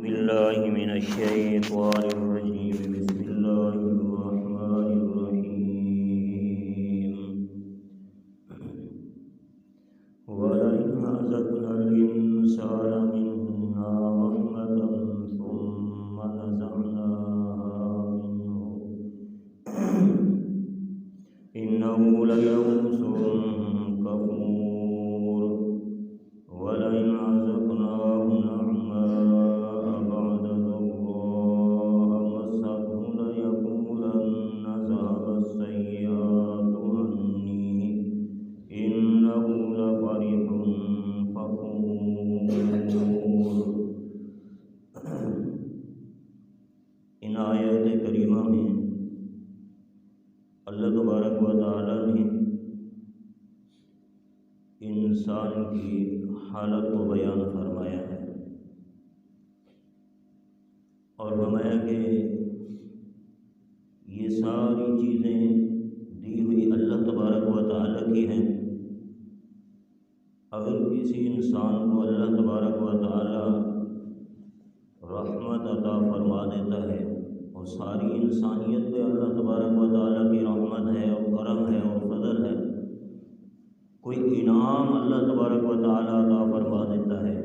باللہ من الشیطان الرجیم بسم اللہ الرحمن الرحیم وَلَئِنْ أَذَقْنَا الْإِنسَانَ مِنَّا رَحْمَةً ثُمَّ نَزَعْنَاهَا مِنْهُ إِنَّهُ لَيَئُوسٌ كَفُورٌ وَلَئِنْ أَذَقْنَاهُ نَعْمَاءَ بَعْدَ ضَرَّاءَ مَسَّتْهُ لَيَقُولَنَّ ذَهَبَ السَّيِّئَاتُ عَنِّي إِنَّهُ لَفَرِحٌ فَخُورٌ۔ ان آیات کریمہ میں اللہ تبارک و تعالی نے انسان کی حالت کو بیان فرمایا ہے اور فرمایا کہ یہ ساری چیزیں دی ہوئی اللہ تبارک و تعالی کی ہیں۔ اگر کسی انسان کو اللہ تبارک و تعالی رحمت عطا فرما دیتا ہے اور ساری انسانیت پہ اللہ تبارک و تعالی کی رحمت ہے اور کرم ہے اور فضل ہے، کوئی انعام اللہ تبارک و تعالی عطا فرما دیتا ہے،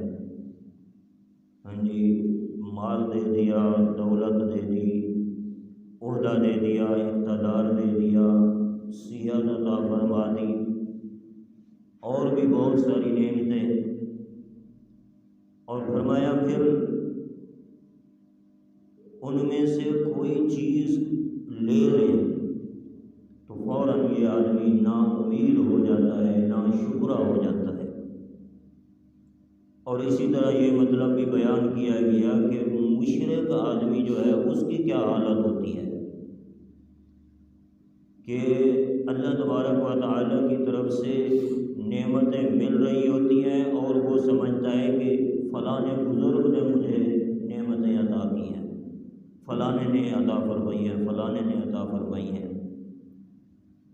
مال دے دیا، دولت دے دی، عہدہ دے دیا، اقتدار دے دیا، صحت عطا فرما دی اور بھی بہت ساری نعمتیں، اور فرمایا پھر ان میں سے کوئی چیز لے لیں تو فوراً یہ آدمی نا امید ہو جاتا ہے، نا شکرہ ہو جاتا ہے۔ اور اسی طرح یہ مطلب بھی بیان کیا گیا کہ مشرک آدمی جو ہے اس کی کیا حالت ہوتی ہے کہ اللہ تبارک و تعالی کی طرف سے نعمتیں مل رہی ہوتی ہیں اور وہ سمجھتا ہے کہ فلاں بزرگ نے مجھے نعمتیں عطا کی ہیں، فلاں نے عطا فرمائی ہیں، فلاں نے عطا فرمائی ہیں۔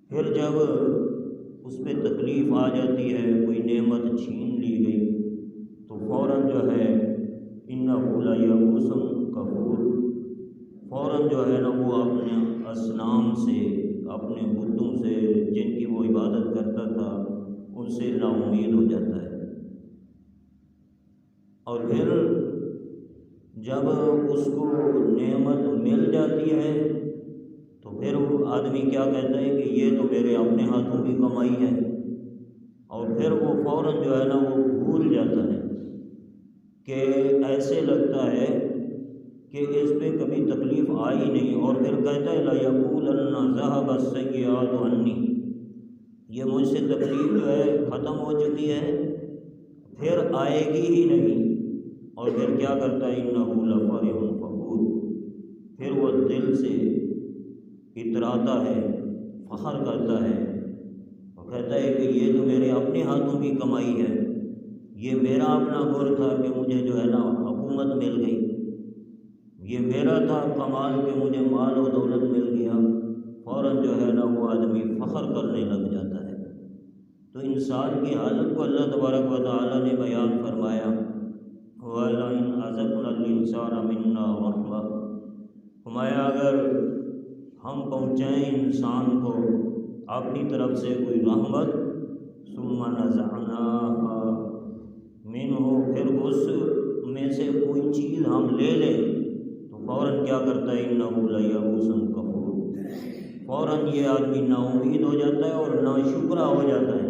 پھر جب اس پہ تکلیف آ جاتی ہے، کوئی نعمت چھین لی گئی تو فوراً جو ہے اِنَّهُ لَيَئُوسٌ كَفُورٌ، فوراً جو ہے نا وہ اپنے اصنام سے، اپنے بتوں سے جن کی وہ عبادت کرتا تھا ان سے نا امید ہو جاتا ہے۔ اور پھر جب اس کو نعمت مل جاتی ہے تو پھر وہ آدمی کیا کہتا ہے کہ یہ تو میرے اپنے ہاتھوں کی کمائی ہے، اور پھر وہ فوراً جو ہے نا وہ بھول جاتا ہے کہ ایسے لگتا ہے کہ اس پہ کبھی تکلیف آئی نہیں، اور پھر کہتا ہے لَيَقُولَنَّ ذَهَبَ السَّيِّئَاتُ عَنِّي، یہ مجھ سے تکلیف جو ہے ختم ہو چکی ہے، پھر آئے گی ہی نہیں۔ اور پھر کیا کرتا ہے اِنَّهُ لَفَرِحٌ فَخُورٌ، پھر وہ دل سے اتراتا ہے، فخر کرتا ہے اور کہتا ہے کہ یہ تو میرے اپنے ہاتھوں کی کمائی ہے، یہ میرا اپنا گور تھا کہ مجھے جو ہے نا حکومت مل گئی، یہ میرا تھا کمال کہ مجھے مال و دولت مل گیا۔ فوراً جو ہے نا وہ آدمی فخر کرنے لگ جاتا ہے۔ تو انسان کی حالت کو اللہ تبارک و تعالی نے بیان فرمایا، وَلَئِنْ أَذَقْنَا الْإِنسَانَ مِنَّا رَحْمَةً، فرمایا اگر ہم پہنچائیں انسان کو اپنی طرف سے کوئی رحمت، ثُمَّ نَزَعْنَاهَا مِنْهُ، پھر اس میں سے کوئی چیز ہم لے لیں تو فوراً کیا کرتا ہے اِنَّهُ لَيَئُوسٌ كَفُورٌ، فوراً یہ آدمی نا امید ہو جاتا ہے اور نا شکرہ ہو جاتا ہے،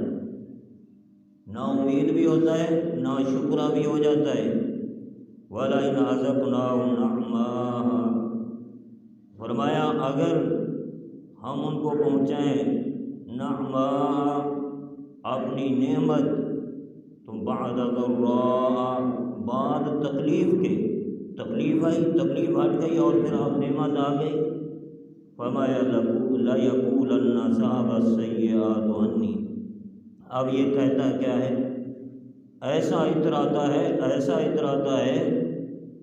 نا امید بھی ہوتا ہے، نا شکرہ بھی ہو جاتا ہے۔ وَلَئِنْ أَذَقْنَاهُ نَعْمَاءَ، فرمایا اگر ہم ان کو پہنچائیں نعماء اپنی نعمت، تو بعد ضراء، بعد تکلیف کے، تکلیف آئی، تکلیف ہٹ گئی اور پھر اب نعمت آ گئی، فرمایا لَيَقُولَنَّ ذَهَبَ السَّيِّئَاتُ عَنِّي، اب یہ کہتا کیا ہے، ایسا اتراتا ہے، ایسا اتراتا ہے،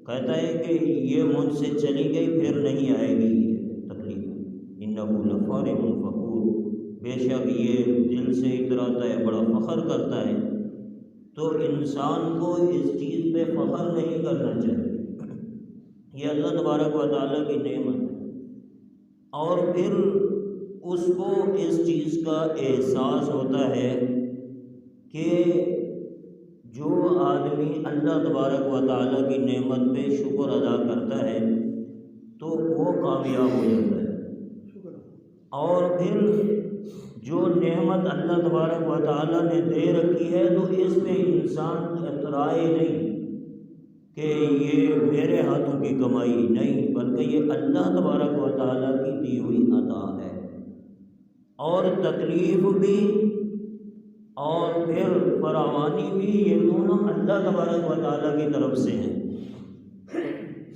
کہتا ہے کہ یہ مجھ سے چلی گئی پھر نہیں آئے گی یہ تکلیف، اِنَّهُ لَفَرِحٌ فَخُورٌ، بے شک یہ دل سے اتراتا ہے، بڑا فخر کرتا ہے۔ تو انسان کو اس چیز پہ فخر نہیں کرنا چاہیے یہ اللہ تبارک و تعالیٰ کی نعمت ہے۔ اور پھر اس کو اس چیز کا احساس ہوتا ہے کہ جو آدمی اللہ تبارک و تعالیٰ کی نعمت پہ شکر ادا کرتا ہے تو وہ کامیاب ہو جاتا ہے۔ اور پھر جو نعمت اللہ تبارک و تعالیٰ نے دے رکھی ہے تو اس میں انسان اترائے نہیں کہ یہ میرے ہاتھوں کی کمائی نہیں، بلکہ یہ اللہ تبارک و تعالیٰ کی دی ہوئی عطا ہے۔ اور تکلیف بھی اور پھر فراوانی بھی یہ دونوں اللہ تبارک و تعالیٰ کی طرف سے ہیں۔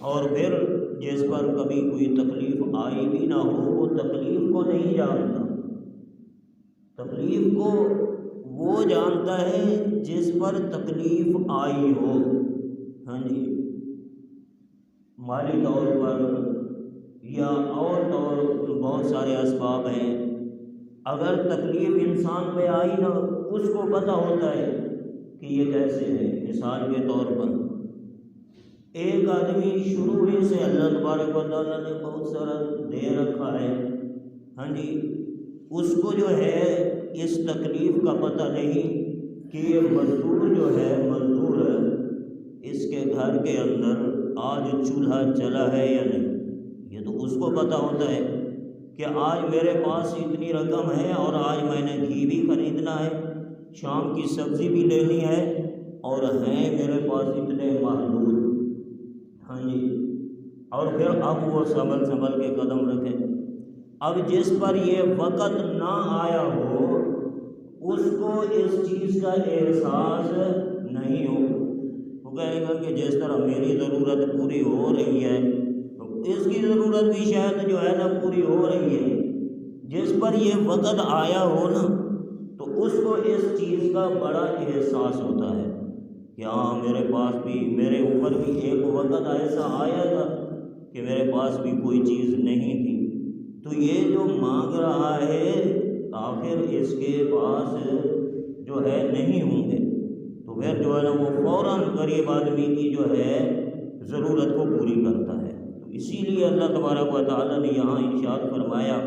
اور پھر جس پر کبھی کوئی تکلیف آئی بھی نہ ہو وہ تکلیف کو نہیں جانتا، تکلیف کو وہ جانتا ہے جس پر تکلیف آئی ہو۔ ہاں جی، مالی طور پر یا اور طور بہت سارے اسباب ہیں، اگر تکلیف انسان پہ آئی نا اس کو پتہ ہوتا ہے کہ یہ کیسے ہے۔ مثال کے طور پر ایک آدمی شروع ہی سے اللہ تبارک و تعالیٰ نے بہت سارا دے رکھا ہے، ہاں جی، اس کو جو ہے اس تکلیف کا پتہ نہیں کہ یہ مزدور جو ہے مزدور اس کے گھر کے اندر آج چولہا چلا ہے یا نہیں۔ یہ تو اس کو پتہ ہوتا ہے کہ آج میرے پاس اتنی رقم ہے اور آج میں نے گھی بھی خریدنا ہے، شام کی سبزی بھی لینی ہے، اور ہیں میرے پاس اتنے محدود، ہاں جی۔ اور پھر اب وہ سنبھل کے قدم رکھے۔ اب جس پر یہ وقت نہ آیا ہو اس کو اس چیز کا احساس نہیں ہو، وہ کہے گا کہ جس طرح میری ضرورت پوری ہو رہی ہے تو اس کی ضرورت بھی شاید جو ہے نا پوری ہو رہی ہے۔ جس پر یہ وقت آیا ہو نا تو اس کو اس چیز کا بڑا احساس ہوتا ہے کہ ہاں میرے پاس بھی، میرے اوپر بھی ایک وقت ایسا آیا تھا کہ میرے پاس بھی کوئی چیز نہیں تھی، تو یہ جو مانگ رہا ہے آخر اس کے پاس جو ہے نہیں ہوں گے، تو پھر جو ہے نا وہ فوراً غریب آدمی کی جو ہے ضرورت کو پوری کرتا ہے۔ تو اسی لیے اللہ تبارک و تعالیٰ نے یہاں ارشاد فرمایا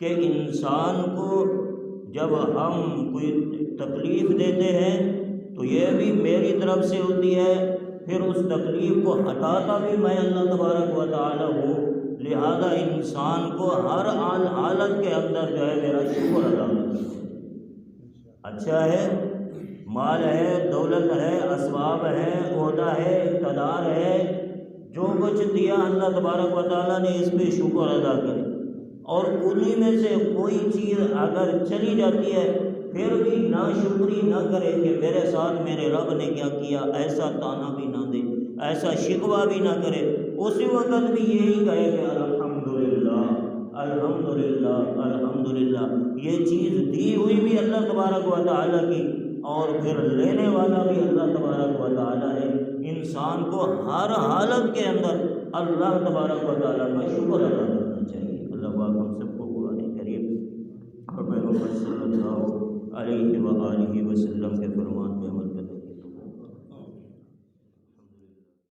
کہ انسان کو جب ہم کوئی تکلیف دیتے ہیں تو یہ بھی میری طرف سے ہوتی ہے، پھر اس تکلیف کو ہٹاتا بھی میں اللہ تبارک و تعالیٰ ہوں، لہذا انسان کو ہر حالت کے اندر جو ہے میرا شکر ادا کرنا ہے۔ اچھا ہے، مال ہے، دولت ہے، اسباب ہے، عہدہ ہے، اقتدار ہے، جو کچھ دیا اللہ تبارک و تعالیٰ نے اس پہ شکر ادا کرے، اور انہی میں سے کوئی چیز اگر چلی جاتی ہے پھر بھی ناشکری نہ کرے کہ میرے ساتھ میرے رب نے کیا کیا، ایسا تانا بھی نہ دے، ایسا شکوہ بھی نہ کرے، اسی وقت بھی یہی کہے کہ الحمدللہ الحمدللہ الحمدللہ۔ یہ چیز دی ہوئی بھی اللہ تبارک و تعالیٰ کی اور پھر لینے والا بھی اللہ تبارک و تعالیٰ ہے۔ انسان کو ہر حالت کے اندر اللہ تبارک و تعالیٰ کا شکر ادا کرنا چاہیے۔ اللہ پاک ہم سب کو قرآن کریم اور پیغمبر صلی اللہ علیہ